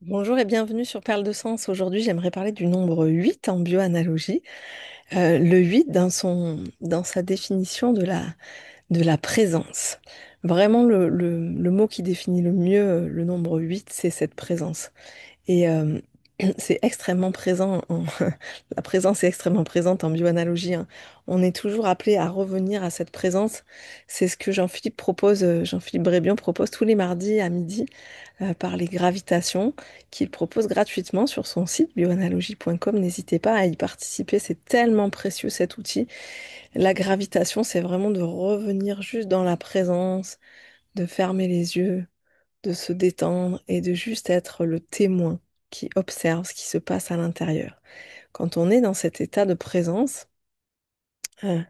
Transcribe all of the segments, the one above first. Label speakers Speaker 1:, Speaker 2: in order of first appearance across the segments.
Speaker 1: Bonjour et bienvenue sur Perle de Sens. Aujourd'hui, j'aimerais parler du nombre 8 en bioanalogie. Le 8 dans sa définition de la présence. Vraiment, le mot qui définit le mieux le nombre 8, c'est cette présence. Et c'est extrêmement présent, la présence est extrêmement présente en bioanalogie, hein. On est toujours appelé à revenir à cette présence. C'est ce que Jean-Philippe propose, Jean-Philippe Brébion propose tous les mardis à midi par les gravitations qu'il propose gratuitement sur son site bioanalogie.com. N'hésitez pas à y participer, c'est tellement précieux cet outil. La gravitation, c'est vraiment de revenir juste dans la présence, de fermer les yeux, de se détendre et de juste être le témoin qui observe ce qui se passe à l'intérieur. Quand on est dans cet état de présence, euh,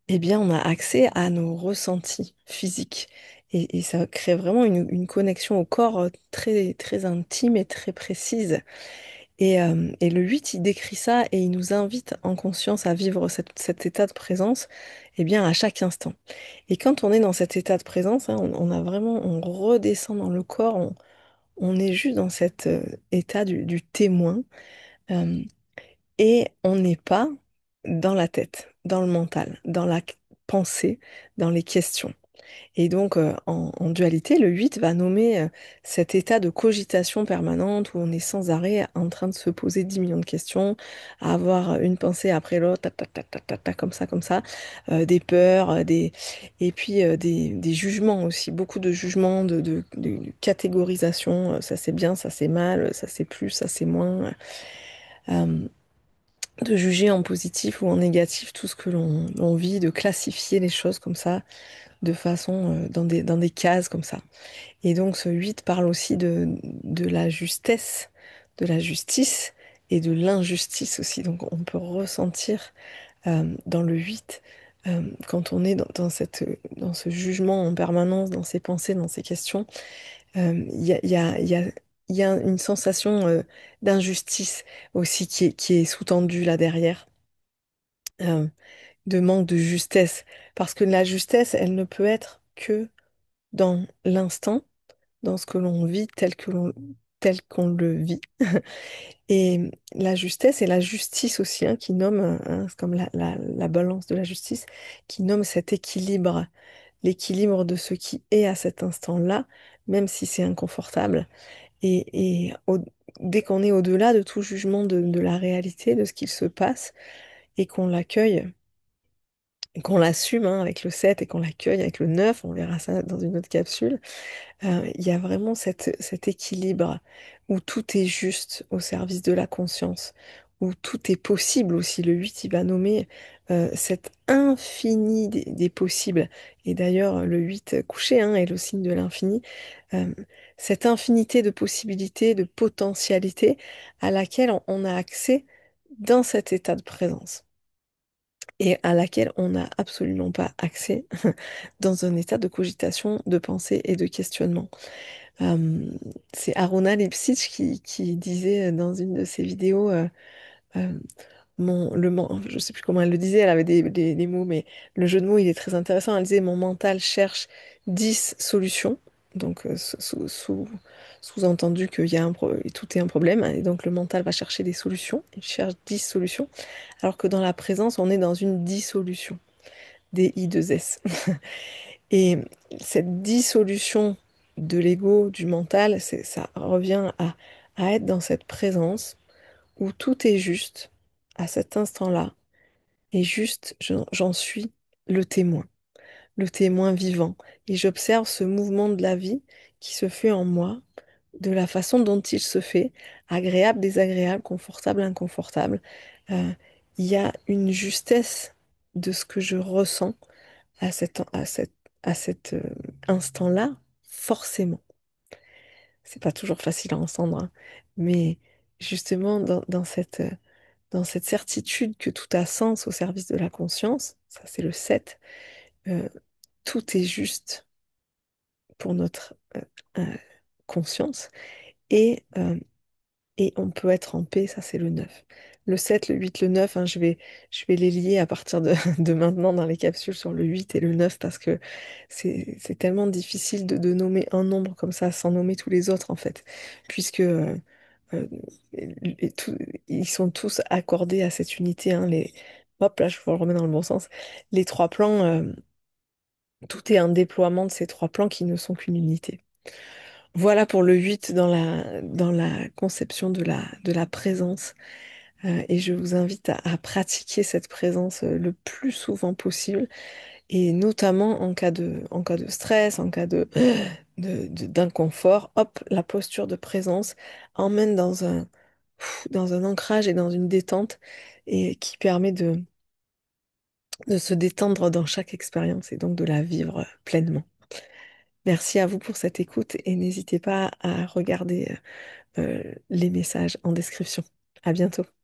Speaker 1: eh bien, on a accès à nos ressentis physiques. Et ça crée vraiment une connexion au corps très, très intime et très précise. Et le 8 il décrit ça et il nous invite en conscience à vivre cet état de présence, eh bien, à chaque instant. Et quand on est dans cet état de présence, hein, on a vraiment, on redescend dans le corps, on est juste dans cet état du témoin. euh, et on n'est pas dans la tête, dans le mental, dans la pensée, dans les questions. Et donc, en dualité, le 8 va nommer cet état de cogitation permanente où on est sans arrêt en train de se poser 10 millions de questions, à avoir une pensée après l'autre, comme ça, des peurs, et puis des jugements aussi, beaucoup de jugements, de catégorisation, ça c'est bien, ça c'est mal, ça c'est plus, ça c'est moins. Euh, de juger en positif ou en négatif tout ce que l'on vit, de classifier les choses comme ça, de façon dans des cases comme ça. Et donc ce 8 parle aussi de la justesse, de la justice et de l'injustice aussi. Donc on peut ressentir dans le 8, quand on est dans ce jugement en permanence, dans ses pensées, dans ses questions, il y a, il y a- il y a- il y a une sensation d'injustice aussi qui est sous-tendue là derrière, euh, de manque de justesse. Parce que la justesse, elle ne peut être que dans l'instant, dans ce que l'on vit tel qu'on le vit. Et la justesse et la justice aussi, hein, qui nomme, hein, c'est comme la balance de la justice, qui nomme cet équilibre, l'équilibre de ce qui est à cet instant-là, même si c'est inconfortable. Dès qu'on est au-delà de tout jugement de la réalité, de ce qu'il se passe, et qu'on l'accueille, et qu'on l'assume hein, avec le 7 et qu'on l'accueille avec le 9, on verra ça dans une autre capsule. Il y a vraiment cet équilibre où tout est juste au service de la conscience, où tout est possible aussi. Le 8 il va nommer cet infini des possibles. Et d'ailleurs, le 8 couché hein, est le signe de l'infini. Euh, cette infinité de possibilités, de potentialités à laquelle on a accès dans cet état de présence et à laquelle on n'a absolument pas accès dans un état de cogitation, de pensée et de questionnement. Euh, c'est Aruna Lipsitch qui disait dans une de ses vidéos, euh, je sais plus comment elle le disait, elle avait des mots, mais le jeu de mots, il est très intéressant. Elle disait, mon mental cherche 10 solutions. Donc, sous-entendu qu'il y a tout est un problème. Et donc, le mental va chercher des solutions. Il cherche 10 solutions. Alors que dans la présence, on est dans une dissolution. D-I-2-S. Et cette dissolution de l'ego, du mental, ça revient à être dans cette présence où tout est juste à cet instant-là. Et juste, j'en suis le témoin vivant. Et j'observe ce mouvement de la vie qui se fait en moi, de la façon dont il se fait, agréable, désagréable, confortable, inconfortable. Euh, il y a une justesse de ce que je ressens à cet instant-là, forcément. C'est pas toujours facile à entendre, hein, mais justement, dans cette certitude que tout a sens au service de la conscience, ça c'est le 7, euh, tout est juste pour notre conscience. Et et on peut être en paix, ça c'est le 9. Le 7, le 8, le 9, hein, je vais les lier à partir de, de maintenant dans les capsules sur le 8 et le 9 parce que c'est tellement difficile de nommer un nombre comme ça sans nommer tous les autres en fait, puisque euh, ils sont tous accordés à cette unité. Hein, hop, là je vous le remets dans le bon sens. Les trois plans, tout est un déploiement de ces trois plans qui ne sont qu'une unité. Voilà pour le 8 dans la conception de la présence. Et je vous invite à pratiquer cette présence le plus souvent possible, et notamment en cas de stress, en cas d'inconfort. Hop, la posture de présence emmène dans un ancrage et dans une détente et qui permet de se détendre dans chaque expérience et donc de la vivre pleinement. Merci à vous pour cette écoute et n'hésitez pas à regarder les messages en description. À bientôt.